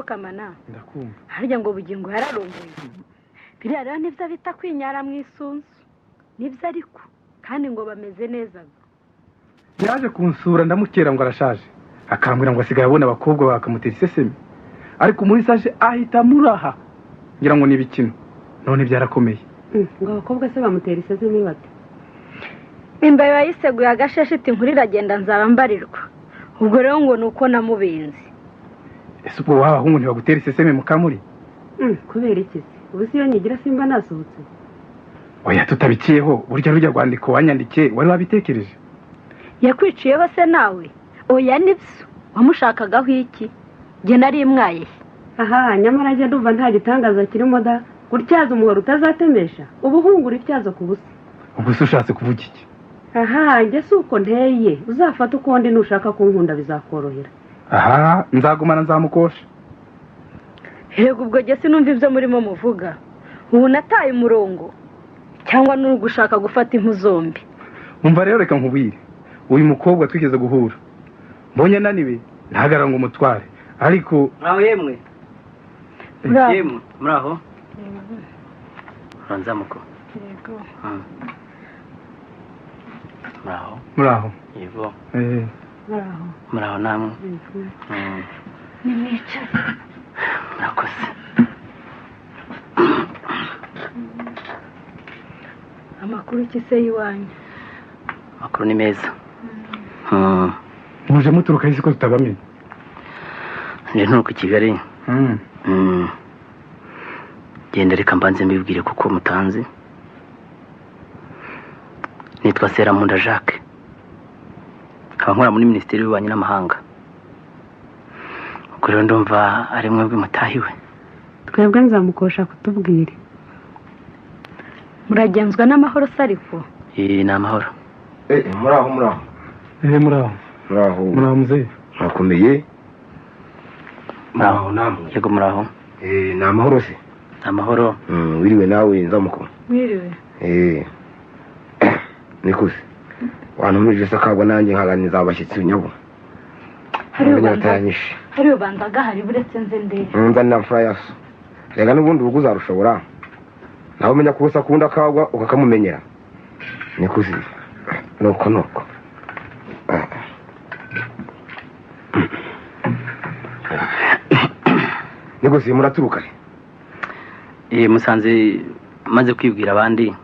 [SPEAKER 6] Kamana
[SPEAKER 5] ndakumva
[SPEAKER 6] harya ngo bugingo yararongoye biriya rero nibyo bita kwinyara mu isunzu nibyo ariko kandi ngo bameze neza
[SPEAKER 5] yaje kunsura ndamukera ngo arashaje akambwira ngo asigaye abona abakobwa bakamutera iseseme ariko muri sashe ahita muraha ngira ngo ni ibikino none byarakomeye.
[SPEAKER 9] Ngo abakobwa se bamutera iseseme bate?
[SPEAKER 6] imbere yayiseguye agasheshiti inkuru iragenda nzaba mbarirwa. Ubwo rero ngo nuko namubenzi.
[SPEAKER 5] Ese ubwo wabahungu ntibagutera iseseme mukamuri?
[SPEAKER 9] Kubera iki? Ubu si yo nyigira simba nasohotse.
[SPEAKER 5] Oya tutabikiyeho burya rujya rwandiko wanyandike wari wabitekereje?
[SPEAKER 6] Yakwiciyeho se nawe? Oya nibyo. Wamushakagaho iki? Jye nari mwaye.
[SPEAKER 9] Aha nyamara njye ndumva nta gitangaza kirimo da. Gutyaza umuhoro utazatemesha. Ubuhungura ityazo ku busa.
[SPEAKER 5] Ubwo se ushatse kuvuga iki?
[SPEAKER 9] Aha njye si uko nteye. Uzafata uko ndi nushaka kunkunda bizakorohera.
[SPEAKER 5] Aha nzagumana nzamukosha.
[SPEAKER 6] Yego ubwo jye sinumva ibyo murimo muvuga. Ubu nataye umurongo. Cyangwa nuri gushaka gufata impu zombi.
[SPEAKER 5] Umva rero reka nkubwire. Uyu mukobwa twigeze guhura. Mbonye naniwe ntagara ngo umutware. Ariko
[SPEAKER 2] aho yemwe. Yemwe muraho. Ranzamuko.
[SPEAKER 6] Yego.
[SPEAKER 2] Muraho.
[SPEAKER 5] Muraho.
[SPEAKER 2] Yego.
[SPEAKER 6] Muraho.
[SPEAKER 2] Muraho namwe.
[SPEAKER 6] Nimwicara.
[SPEAKER 2] Murakoze.
[SPEAKER 6] Amakuru ki se yiwanyu?
[SPEAKER 2] Amakuru ni meza.
[SPEAKER 5] Muje muturuka isi ko tutabamenye.
[SPEAKER 2] Nje nturuka i Kigali. Genda reka mbanze mbibwire kuko mutanzi. Nitwa Seramunda Jacques. Nkaba nkora muri Minisiteri y'Ububanyi n'Amahanga. Ubwo rero ndumva ari mwebwe mutahiwe.
[SPEAKER 9] Twebwe nzamukosha kutubwire.
[SPEAKER 6] Muragenzwa n'amahoro sariko?
[SPEAKER 2] Ni amahoro. Muraho.
[SPEAKER 5] Muraho. Muraho muzee.
[SPEAKER 2] Murakomeye. Muraho namwe. Yego muraho. Ni amahoro se. Amahoro. Wiriwe nawe nzamuko.
[SPEAKER 6] Wiriwe.
[SPEAKER 2] Nikuze. Wanumije sakagwa nanjye nkaganiza abashyitsi nyabo.
[SPEAKER 6] Hariyo bandaga hari buretse nze ndere.
[SPEAKER 2] Nzanira mfura yaso. Rega n'ubundi ubuguza arushobora. Naho umenya kubusa kunda kagwa ukakamumenyera. Nikuze. Nuko. Nikuze muraturuka. Musanze maze kwibwira abandi.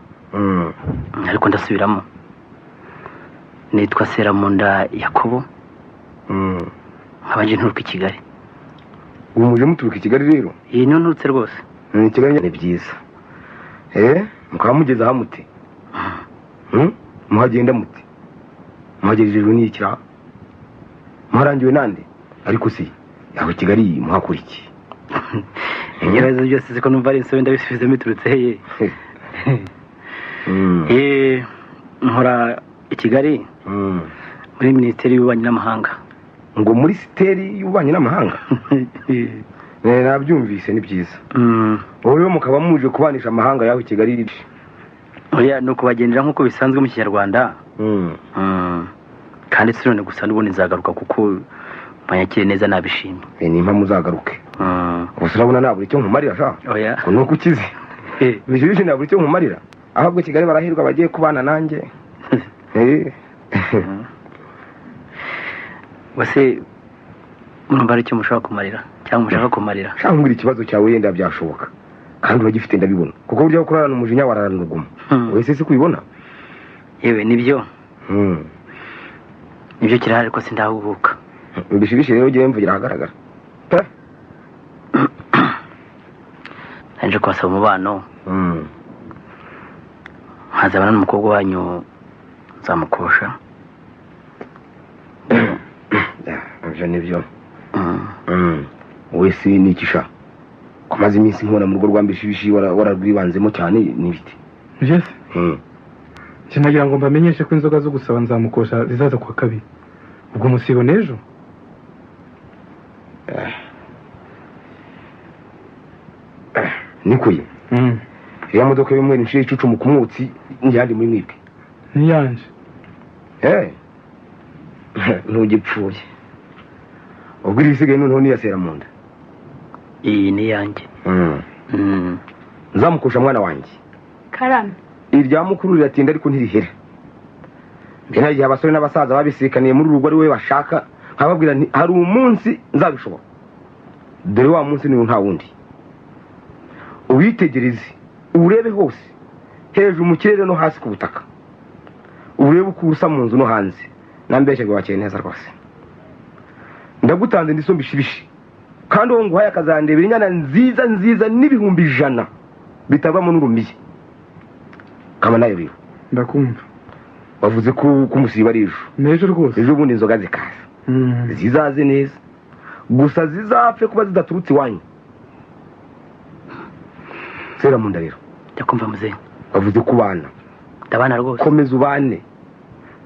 [SPEAKER 2] Ariko ndasubiramo. Nitwa Seramunda Yakobo. Nkabanje nturuka i Kigali. Umuje muturuka i Kigali rero? Niyo nturutse rwose. Ni Kigali ni byiza. Mukaba mugeze aha muti. Muhagenda muti. Muhagerejejwe n'ikira. Muharangiwe nande? Ariko si yaho Kigali muhakura iki? Ibibazo byose siko numva ari insobe ndabisubiza miturutse nkora i Kigali muri Minisiteri y'Ububanyi n'Amahanga. Ngo muri Minisiteri y'Ububanyi n'Amahanga? Nabyumvise ni byiza. Wowe mukaba muje kubanisha amahanga yaho i Kigali. Oya nuko bagendera nkuko bisanzwe mu Kinyarwanda. Kandi sinone gusa n'ubundi nzagaruka kuko banyakire neza nabishimye. Ni impamvu uzagaruke. Gusa urabona naburi cyo nkumarira sha. Oya. Nuko ukize. Bijije naburi cyo nkumarira. Ahubwo Kigali barahirwa bagiye kubana nanjye. Wase murumva ari cyo mushaka kumarira cyangwa mushaka kumarira? Cyangwa ikibazo cyawe yenda byashoboka. Kandi uragifite ndabibona. Kuko buryo kurarana umujinya wararana uguma. Wese si kubibona? Yewe nibyo. Nibyo kirahari ariko sindahubuka. Mbishibishi rero gihe mvugira ahagaragara. Nje kwasaba umubano. Hazabana n'umukobwa wanyu nzamukosha. Ibyo nibyo. Wese ni ikisha. Kumaze iminsi nkubona mu rugo rwambishibishi wararwibanzemo cyane n'ibiti.
[SPEAKER 5] Yes. Sinagira ngo mbamenyeshe ko inzoga zo gusaba nzamukosha zizaza kwa kabiri. Ubwo musibo nejo.
[SPEAKER 2] Nikuye. Ya modoka y'umwe nshiye icucu mu kumwutsi njyandi muri mwibwe.
[SPEAKER 5] Ni yanje.
[SPEAKER 2] Ntugipfuye. Ubwo irisigaye noneho ni yasera munda. Iyi ni yanjye. Nzamukosha mwana wanjye.
[SPEAKER 6] Karame.
[SPEAKER 2] Irya mukuru riratinda ariko ntirihera. Mbena igihe abasore n'abasaza babisikaniye muri urugo ari we bashaka nkababwira nti hari umunsi nzabishobora. Dore wa munsi niwo nta wundi. Ubitegereze urebe hose, hejuru mu kirere no hasi ku butaka, urebe uko usa mu nzu no hanze. Nambesherwa wakeye neza rwose. Ndagutanze ndiso mbishibishi, kandi uwo nguhaye akazandebera inyana nziza nziza n'ibihumbi 100 bitavamo n'urumiye. Kama nayo rero
[SPEAKER 5] ndakumva.
[SPEAKER 2] Bavuze ko kumusiba ari ejo.
[SPEAKER 5] Nejo rwose.
[SPEAKER 2] Ejo bundi inzoga zikaza. Zizaze neza, gusa zizapfe kuba zidaturutse iwanyu. Sera mu nda rero.
[SPEAKER 10] Ndakumva muzehe.
[SPEAKER 2] Bavuze ku bana.
[SPEAKER 10] Ndabana rwose.
[SPEAKER 2] Komeza ubane.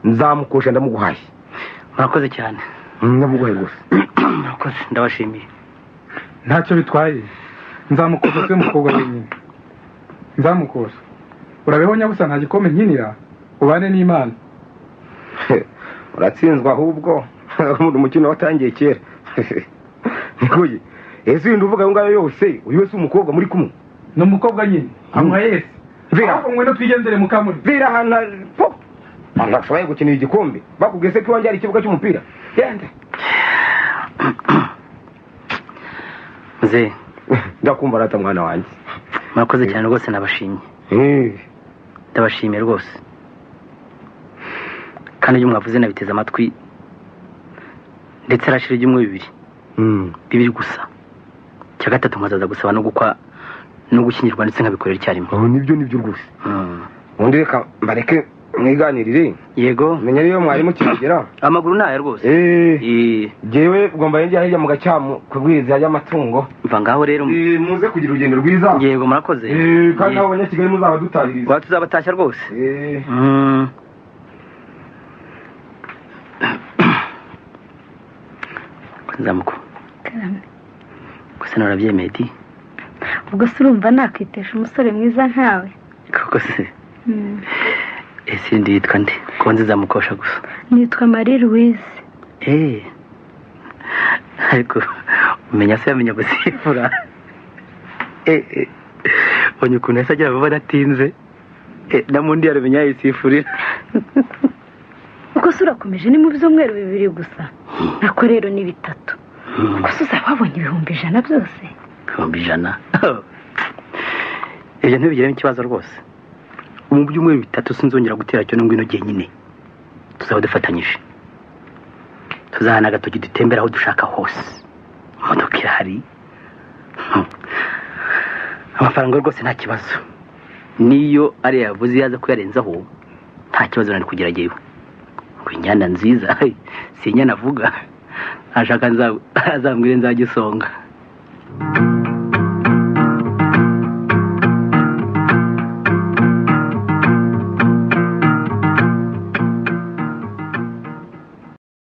[SPEAKER 2] Nzamukosha ndamuguhaye.
[SPEAKER 10] Murakoze cyane.
[SPEAKER 2] Ndamuguhaye rwose.
[SPEAKER 10] Murakoze, ndabashimiye.
[SPEAKER 5] Ntacyo bitwaye. Nzamukosha twe mukobwa wenyine. Nzamukosha. Urabeho nyabusa nta gikombe nkinira. Ubane n'Imana.
[SPEAKER 2] Uratsinzwa ahubwo. Umukino watangiye kera. Nikuye. Ese undi uvuga ngayo yose, uyu wese umukobwa muri kumwe.
[SPEAKER 5] No mukobwa nyine. Amwa yese. Vira ko ngwendo twigendere mukamuri.
[SPEAKER 2] Vira hana po. Angashoboye gukinira igikombe. Bakugese ko wanjye ari ikibuga cy'umupira. Yende.
[SPEAKER 10] Muzehe.
[SPEAKER 2] Ndakumva rata mwana wanjye.
[SPEAKER 10] Murakoze cyane rwose nabashimye. Ndabashimiye rwose. Kandi ibyo mwavuze nabiteze amatwi. Ndetse arashira ibyumwe bibiri. Bibiri gusa. Cya gatatu nkazaza gusaba no gukwa no gukingirwa ndetse nkabikorera icyarimwe.
[SPEAKER 2] Nibyo rwose. Undi reka mbareke mwiganirire.
[SPEAKER 10] Yego.
[SPEAKER 2] Menya niyo mwarimu kiragera.
[SPEAKER 10] Amaguru nayo rwose.
[SPEAKER 2] Jewe ugomba yenge hirya mu gacyamu kugwiza y'amatungo.
[SPEAKER 10] Mva ngaho rero.
[SPEAKER 2] Muze kugira urugendo rwiza.
[SPEAKER 10] Yego murakoze.
[SPEAKER 2] Kandi abo banyakigali muzaba dutahiriza.
[SPEAKER 10] Wa tuzabatashya rwose. Nzamuko.
[SPEAKER 6] Karame.
[SPEAKER 10] Gusa narabyemeye di.
[SPEAKER 6] Ubwo se urumva nakwitesha umusore mwiza nkawe?
[SPEAKER 10] Koko se. Ese nditwa nde? Ko nzamukosha gusa.
[SPEAKER 6] Nitwa Marie Louise.
[SPEAKER 10] Ariko umenya se yamenya gusifura. Onye ukuntu yese agira vuba natinze. Namundi yaramenya yisifurira.
[SPEAKER 6] Uko se urakomeje ni mu byumweru 2 gusa. Nako rero ni 3. Uko se uzababonye 100 byose?
[SPEAKER 10] 100. Ibyo ntibigire ikibazo rwose. Mu byumweru 3 sinzongera gutera cyo ngwino gihe nyine. Tuzaba dufatanyije. Tuzahana gatoki dutembera aho dushaka hose. Imodoka irahari. Amafaranga rwose nta kibazo. Niyo ari yavuze yaza kuyarenzaho nta kibazo nari kugira jewe. Kwinyana nziza si inyana avuga. Ashaka azambwire nzagisonga.